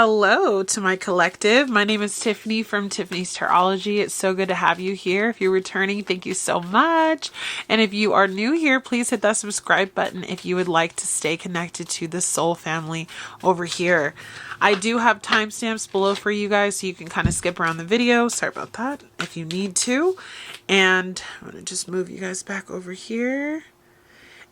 Hello to my collective. My name is Tiffany from Tiffany's Tarology. It's so good to have you here. If you're returning, thank you so much. And if you are new here, please hit that subscribe button if you would like to stay connected to the soul family over here. I do have timestamps below for you guys so you can kind of skip around the video. Sorry about that if you need to. And I'm going to just move you guys back over here.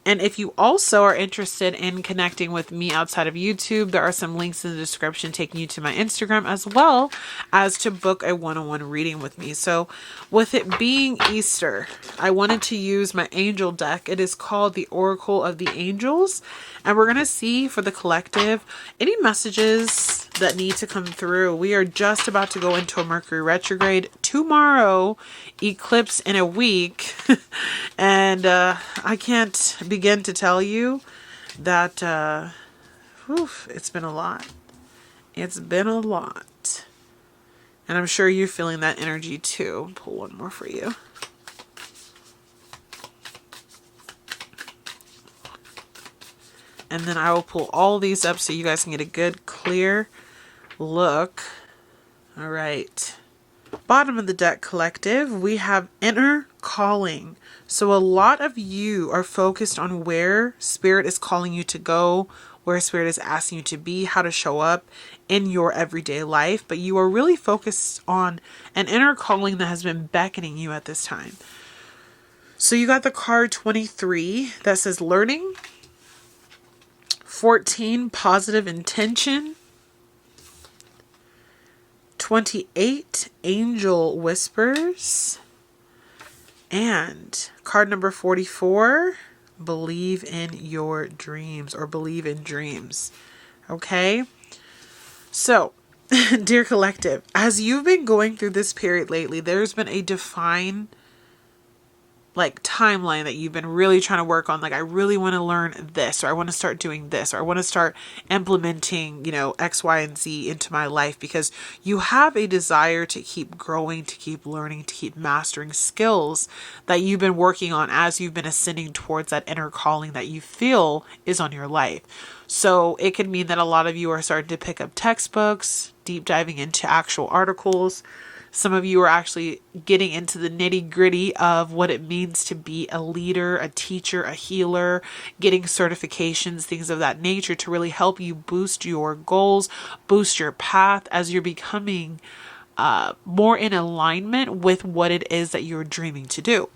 And if you also are interested in connecting with me outside of YouTube, there are some links in the description taking you to my Instagram, as well as to book a one-on-one reading with me. So with it being Easter, I wanted to use my angel deck. It is called the Oracle of the Angels. And we're going to see for the collective any messages that need to come through. We are just about to go into a Mercury retrograde tomorrow, eclipse in a week. And I can't begin to tell you that it's been a lot. It's been a lot. And I'm sure you're feeling that energy too. Pull one more for you. And then I will pull all these up so you guys can get a good, clear look. All right. Bottom of the deck, collective, we have inner calling. So a lot of you are focused on where spirit is calling you to go, where spirit is asking you to be, how to show up in your everyday life. But you are really focused on an inner calling that has been beckoning you at this time. So you got the card 23 that says learning. 14, positive intention. 28, angel whispers. And card number 44, believe in your dreams, or believe in dreams. Okay? So, dear collective, as you've been going through this period lately, there's been a defined timeline that you've been really trying to work on. I really want to learn this, or I want to start doing this, or I want to start implementing, X, Y, and Z into my life, because you have a desire to keep growing, to keep learning, to keep mastering skills that you've been working on as you've been ascending towards that inner calling that you feel is on your life. So it could mean that a lot of you are starting to pick up textbooks, deep diving into actual articles. Some of you are actually getting into the nitty-gritty of what it means to be a leader, a teacher, a healer, getting certifications, things of that nature to really help you boost your goals, boost your path as you're becoming more in alignment with what it is that you're dreaming to do.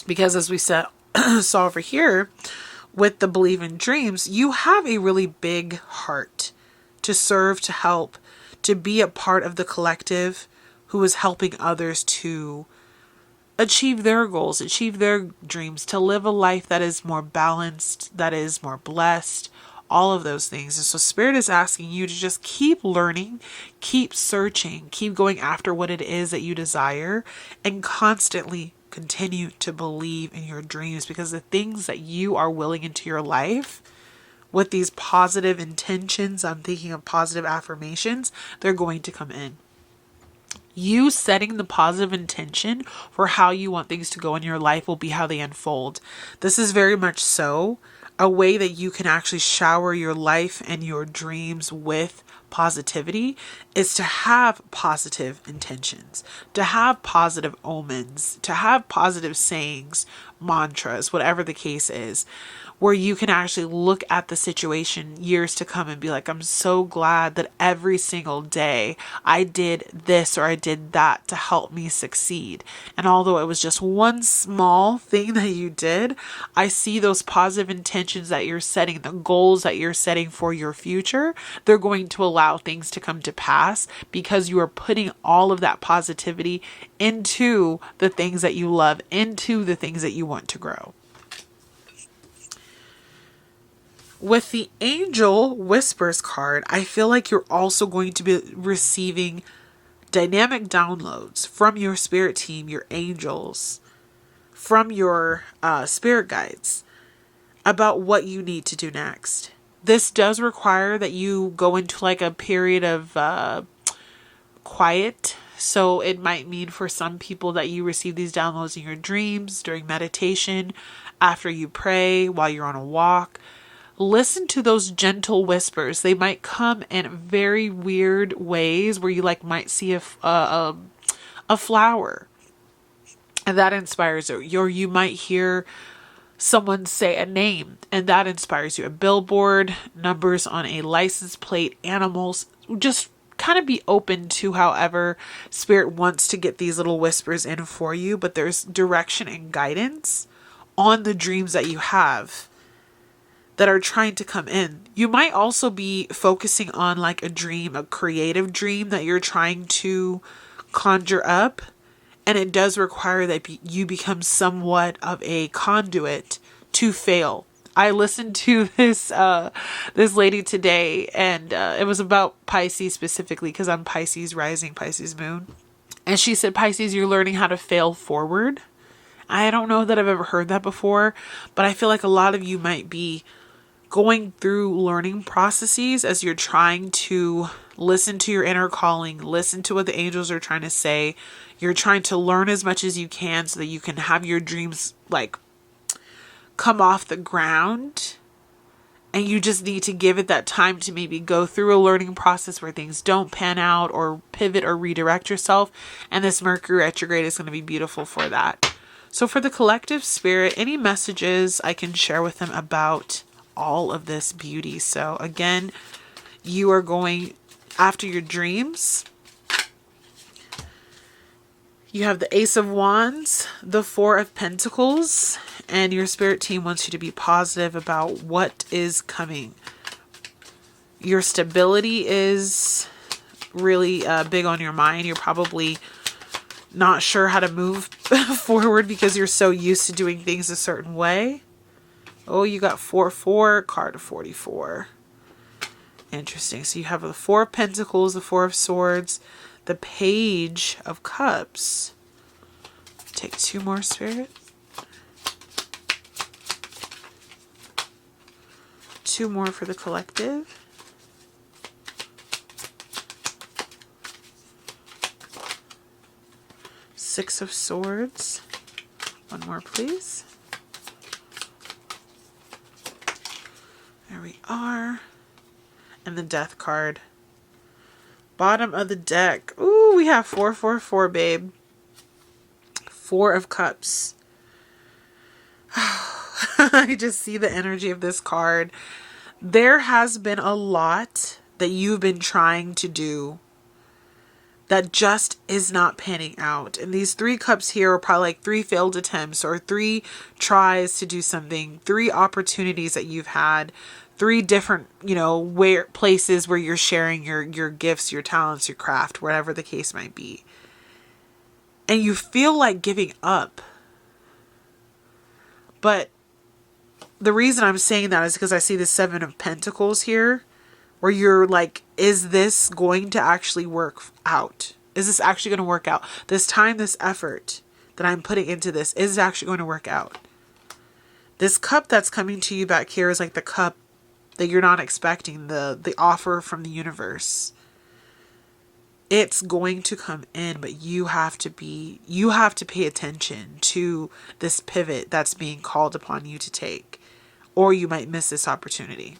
Because as we saw over here with the believe in dreams, you have a really big heart to serve, to help, to be a part of the collective who is helping others to achieve their goals, achieve their dreams, to live a life that is more balanced, that is more blessed, all of those things. And so Spirit is asking you to just keep learning, keep searching, keep going after what it is that you desire, and constantly continue to believe in your dreams, because the things that you are willing into your life with these positive intentions, I'm thinking of positive affirmations, they're going to come in. You setting the positive intention for how you want things to go in your life will be how they unfold. This is very much so a way that you can actually shower your life and your dreams with positivity, is to have positive intentions, to have positive omens, to have positive sayings, mantras, whatever the case is, where you can actually look at the situation years to come and be like, I'm so glad that every single day I did this or I did that to help me succeed. And although it was just one small thing that you did, I see those positive intentions that you're setting, the goals that you're setting for your future, they're going to allow things to come to pass because you are putting all of that positivity into the things that you love, into the things that you want to grow. With the Angel Whispers card, I feel like you're also going to be receiving dynamic downloads from your spirit team, your angels, from your spirit guides about what you need to do next. This does require that you go into a period of quiet. So it might mean for some people that you receive these downloads in your dreams, during meditation, after you pray, while you're on a walk. listen to those gentle whispers. They might come in very weird ways where you like might see a flower and that inspires you, or you might hear someone say a name and that inspires you. A billboard, numbers on a license plate, animals. Just kind of be open to however spirit wants to get these little whispers in for you, but there's direction and guidance on the dreams that you have that are trying to come in. You might also be focusing on like a dream, a creative dream that you're trying to conjure up. And it does require that you become somewhat of a conduit to fail. I listened to this lady today, and it was about Pisces specifically because I'm Pisces rising, Pisces moon. And she said, Pisces, you're learning how to fail forward. I don't know that I've ever heard that before, but I feel like a lot of you might be going through learning processes as you're trying to listen to your inner calling, listen to what the angels are trying to say. You're trying to learn as much as you can so that you can have your dreams like come off the ground. And you just need to give it that time to maybe go through a learning process where things don't pan out or pivot or redirect yourself. And this Mercury retrograde is going to be beautiful for that. So for the collective spirit, any messages I can share with them about all of this beauty. So again, you are going after your dreams. You have the Ace of Wands, the Four of Pentacles, and your spirit team wants you to be positive about what is coming. Your stability is really big on your mind. You're probably not sure how to move forward because you're so used to doing things a certain way. Oh, you got 4-4, card of 44. Interesting. So you have the Four of Pentacles, the Four of Swords, the Page of Cups. Take 2 more, Spirit. 2 more for the collective. Six of Swords. 1 more, please. There we are. And the Death card. Bottom of the deck. Ooh, we have 4-4-4, babe. 4 of Cups. I just see the energy of this card. There has been a lot that you've been trying to do that just is not panning out. And these 3 cups here are probably like 3 failed attempts or 3 tries to do something, 3 opportunities that you've had, 3 different, places where you're sharing your gifts, your talents, your craft, whatever the case might be. And you feel like giving up. But the reason I'm saying that is because I see the 7 of Pentacles here, where you're like, is this going to actually work out? Is this actually going to work out? This time, this effort that I'm putting into this, is actually going to work out? This cup that's coming to you back here is like the cup that you're not expecting, the offer from the universe. It's going to come in, but you have to pay attention to this pivot that's being called upon you to take, or you might miss this opportunity.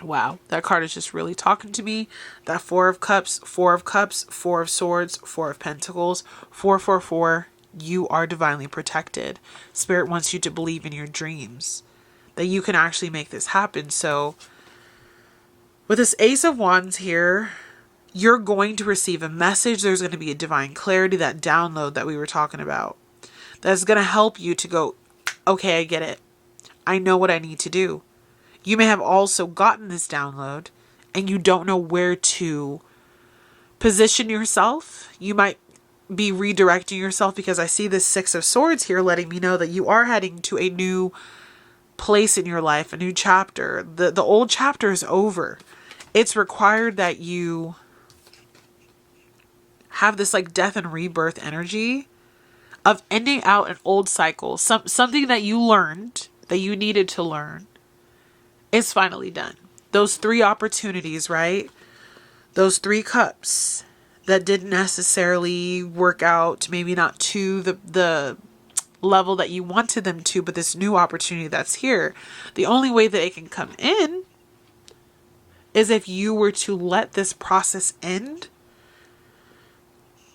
Wow, that card is just really talking to me. That 4 of Cups, 4 of Cups, 4 of Swords, 4 of Pentacles, 4-4-4. You are divinely protected. Spirit wants you to believe in your dreams, that you can actually make this happen. So with this Ace of Wands here, you're going to receive a message. There's going to be a divine clarity, that download that we were talking about, that's going to help you to go, okay, I get it. I know what I need to do. You may have also gotten this download and you don't know where to position yourself. You might be redirecting yourself, because I see this 6 of Swords here letting me know that you are heading to a new place in your life, a new chapter. The old chapter is over. It's required that you have this like death and rebirth energy of ending out an old cycle. Something that you learned, that you needed to learn, is finally done. Those 3 opportunities, right? Those 3 cups that didn't necessarily work out, maybe not to the level that you wanted them to, but this new opportunity that's here, the only way that it can come in is if you were to let this process end,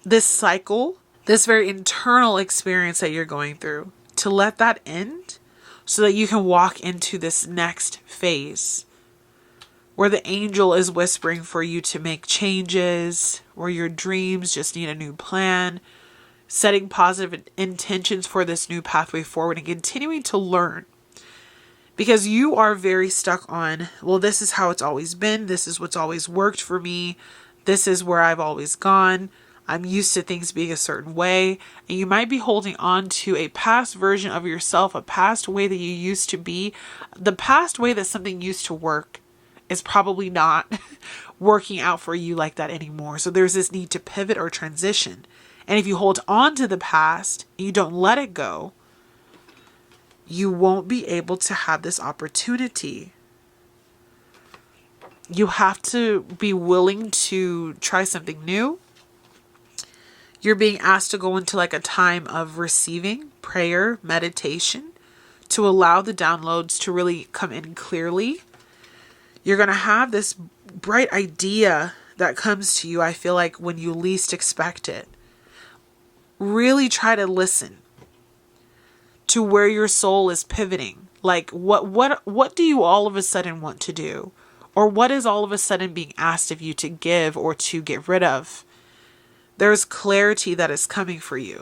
this cycle, this very internal experience that you're going through, to let that end so that you can walk into this next phase where the angel is whispering for you to make changes, where your dreams just need a new plan, setting positive intentions for this new pathway forward and continuing to learn. Because you are very stuck on, well, this is how it's always been. This is what's always worked for me. This is where I've always gone. I'm used to things being a certain way. And you might be holding on to a past version of yourself, a past way that you used to be. The past way that something used to work is probably not working out for you like that anymore. So there's this need to pivot or transition. And if you hold on to the past and you don't let it go, you won't be able to have this opportunity. You have to be willing to try something new. You're being asked to go into like a time of receiving, prayer, meditation, to allow the downloads to really come in clearly. You're going to have this bright idea that comes to you, I feel like, when you least expect it. Really try to listen to where your soul is pivoting. Like, what do you all of a sudden want to do? Or what is all of a sudden being asked of you to give or to get rid of? There's clarity that is coming for you.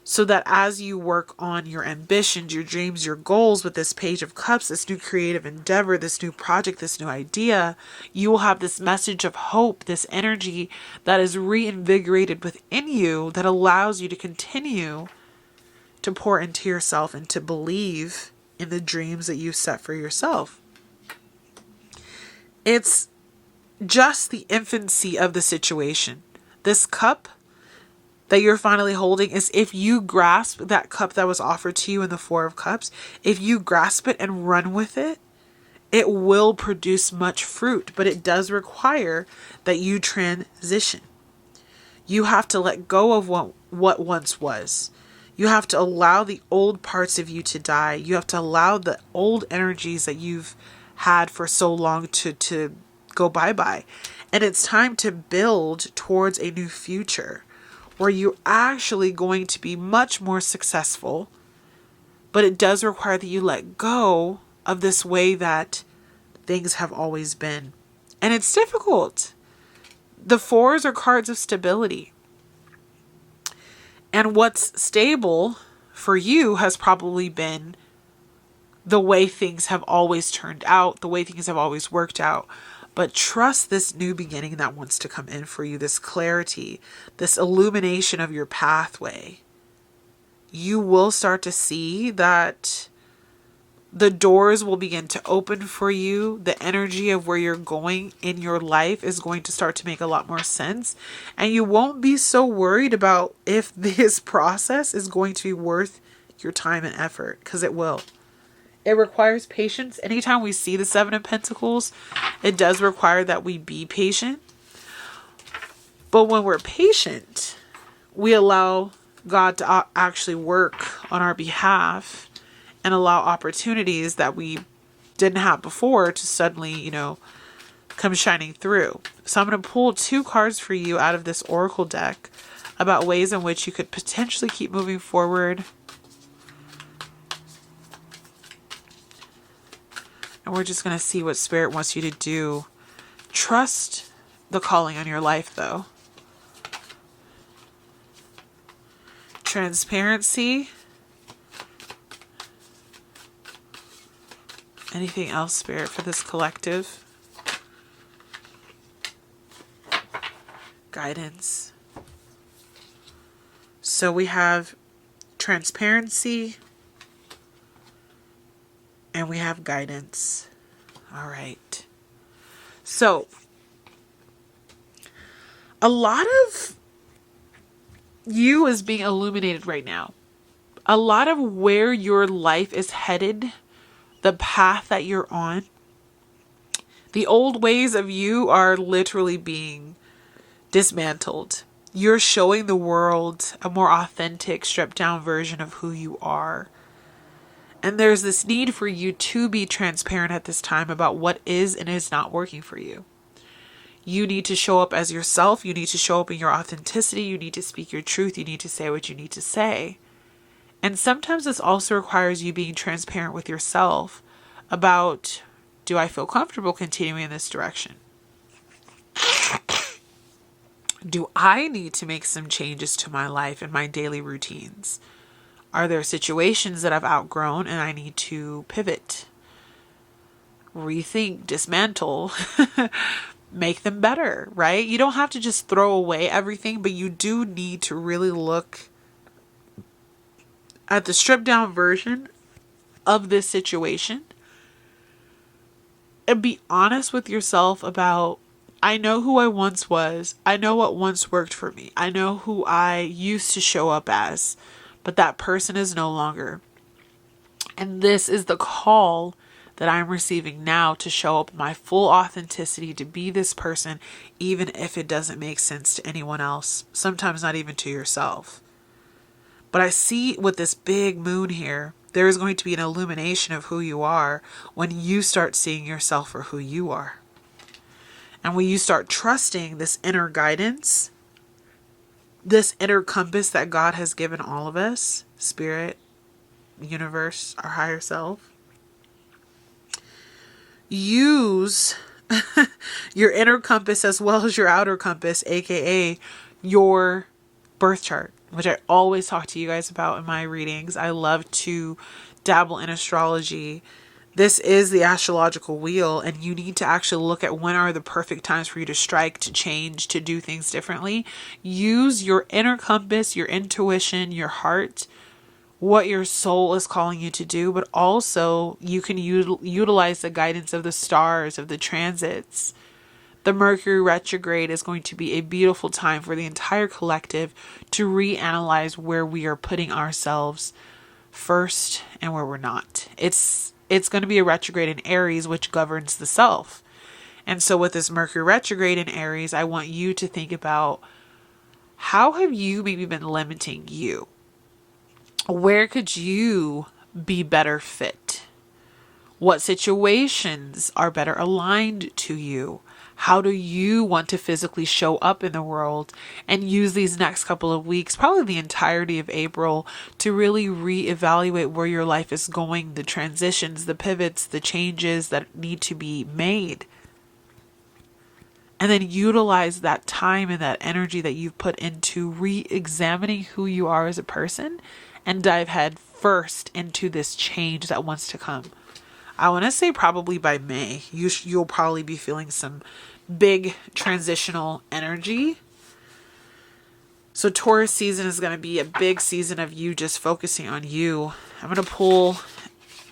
So that as you work on your ambitions, your dreams, your goals with this Page of Cups, this new creative endeavor, this new project, this new idea, you will have this message of hope, this energy that is reinvigorated within you that allows you to continue to pour into yourself and to believe in the dreams that you set for yourself. It's just the infancy of the situation. This cup that you're finally holding is, if you grasp that cup that was offered to you in the Four of Cups, if you grasp it and run with it, it will produce much fruit, but it does require that you transition. You have to let go of what once was. You have to allow the old parts of you to die. You have to allow the old energies that you've had for so long to go bye-bye. And it's time to build towards a new future where you're actually going to be much more successful. But it does require that you let go of this way that things have always been. And it's difficult. The fours are cards of stability. And what's stable for you has probably been the way things have always turned out, the way things have always worked out. But trust this new beginning that wants to come in for you, this clarity, this illumination of your pathway. You will start to see that the doors will begin to open for you. The energy of where you're going in your life is going to start to make a lot more sense. And you won't be so worried about if this process is going to be worth your time and effort, because it will. It requires patience. Anytime we see the Seven of Pentacles, it does require that we be patient. But when we're patient, we allow God to actually work on our behalf and allow opportunities that we didn't have before to suddenly, come shining through. So I'm going to pull 2 cards for you out of this Oracle deck about ways in which you could potentially keep moving forward. And we're just going to see what Spirit wants you to do. Trust the calling on your life, though. Transparency. Anything else, Spirit, for this collective? Guidance. So we have transparency. And we have guidance. All right. So, a lot of you is being illuminated right now. A lot of where your life is headed, the path that you're on, the old ways of you are literally being dismantled. You're showing the world a more authentic, stripped down version of who you are. And there's this need for you to be transparent at this time about what is and is not working for you. You need to show up as yourself. You need to show up in your authenticity. You need to speak your truth. You need to say what you need to say. And sometimes this also requires you being transparent with yourself about, do I feel comfortable continuing in this direction? Do I need to make some changes to my life and my daily routines? Are there situations that I've outgrown and I need to pivot, rethink, dismantle, make them better, right? You don't have to just throw away everything, but you do need to really look at the stripped down version of this situation and be honest with yourself about, I know who I once was. I know what once worked for me. I know who I used to show up as, but that person is no longer. And this is the call that I'm receiving now to show up my full authenticity, to be this person, even if it doesn't make sense to anyone else, sometimes not even to yourself. But I see with this big moon here, there is going to be an illumination of who you are when you start seeing yourself for who you are. And when you start trusting this inner guidance, this inner compass that God has given all of us, spirit, universe, our higher self, use your inner compass as well as your outer compass, aka your birth chart, which I always talk to you guys about in my readings. I love to dabble in astrology. This is the astrological wheel, and you need to actually look at when are the perfect times for you to strike, to change, to do things differently. Use your inner compass, your intuition, your heart, what your soul is calling you to do, but also you can utilize the guidance of the stars, of the transits. The Mercury retrograde is going to be a beautiful time for the entire collective to reanalyze where we are putting ourselves first and where we're not. It's going to be a retrograde in Aries, which governs the self. And so with this Mercury retrograde in Aries, I want you to think about, how have you maybe been limiting you? Where could you be better fit? What situations are better aligned to you? How do you want to physically show up in the world? And use these next couple of weeks, probably the entirety of April, to really reevaluate where your life is going, the transitions, the pivots, the changes that need to be made. And then utilize that time and that energy that you've put into re-examining who you are as a person, and dive head first into this change that wants to come. I want to say probably by May, you'll probably be feeling some big transitional energy. So Taurus season is going to be a big season of you just focusing on you. I'm going to pull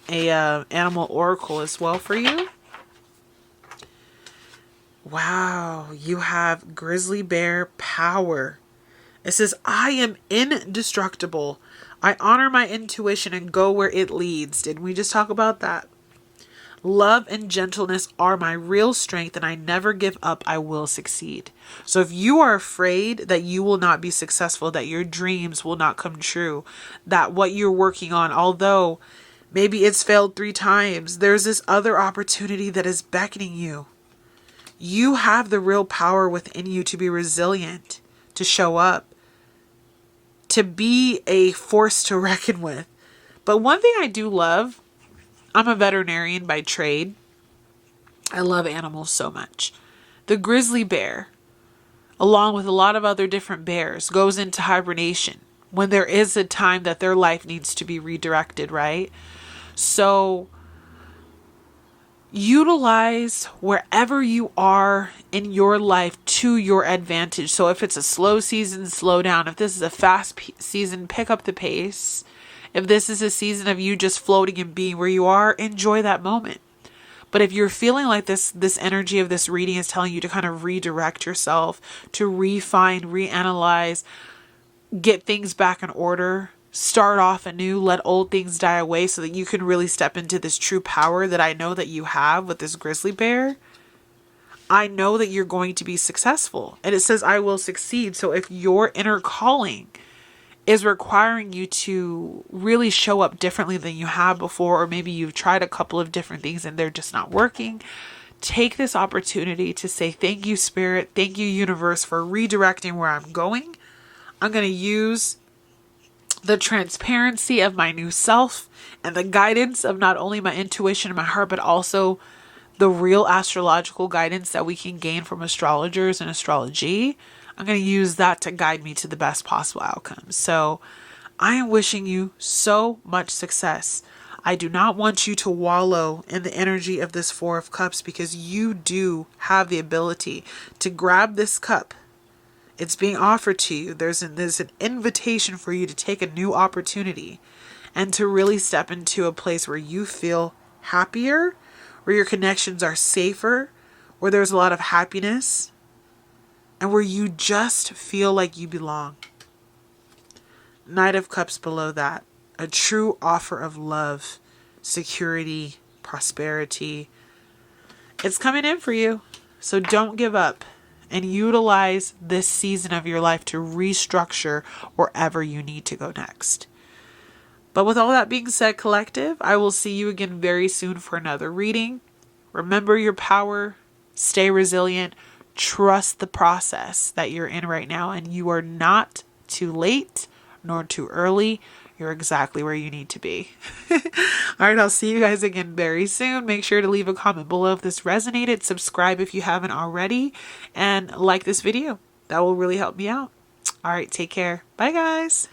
a animal oracle as well for you. Wow, you have grizzly bear power. It says, I am indestructible. I honor my intuition and go where it leads. Didn't we just talk about that? Love and gentleness are my real strength, and I never give up. I will succeed. So if you are afraid that you will not be successful, that your dreams will not come true, that what you're working on, although maybe it's failed 3 times, there's this other opportunity that is beckoning you. You have the real power within you to be resilient, to show up, to be a force to reckon with. But one thing I do love, I'm a veterinarian by trade. I love animals so much. The grizzly bear, along with a lot of other different bears, goes into hibernation when there is a time that their life needs to be redirected, right? So utilize wherever you are in your life to your advantage. So if it's a slow season, slow down. If this is a fast season, pick up the pace. If this is a season of you just floating and being where you are, enjoy that moment. But if you're feeling like this energy of this reading is telling you to kind of redirect yourself, to refine, reanalyze, get things back in order, start off anew, let old things die away so that you can really step into this true power that I know that you have with this grizzly bear, I know that you're going to be successful. And it says, I will succeed. So if your inner calling is requiring you to really show up differently than you have before, or maybe you've tried a couple of different things and they're just not working, take this opportunity to say, thank you, Spirit. Thank you, universe, for redirecting where I'm going. I'm going to use the transparency of my new self and the guidance of not only my intuition and my heart, but also the real astrological guidance that we can gain from astrologers and astrology. I'm going to use that to guide me to the best possible outcome. So I am wishing you so much success. I do not want you to wallow in the energy of this Four of Cups, because you do have the ability to grab this cup. It's being offered to you. There's an invitation for you to take a new opportunity and to really step into a place where you feel happier, where your connections are safer, where there's a lot of happiness, and where you just feel like you belong. Knight of Cups below that. A true offer of love, security, prosperity. It's coming in for you. So don't give up and utilize this season of your life to restructure wherever you need to go next. But with all that being said, collective, I will see you again very soon for another reading. Remember your power, stay resilient, trust the process that you're in right now, and you are not too late nor too early. You're exactly where you need to be. All right, I'll see you guys again very soon. Make sure to leave a comment below if this resonated. Subscribe if you haven't already, and like this video. That will really help me out. All right, take care. Bye, guys.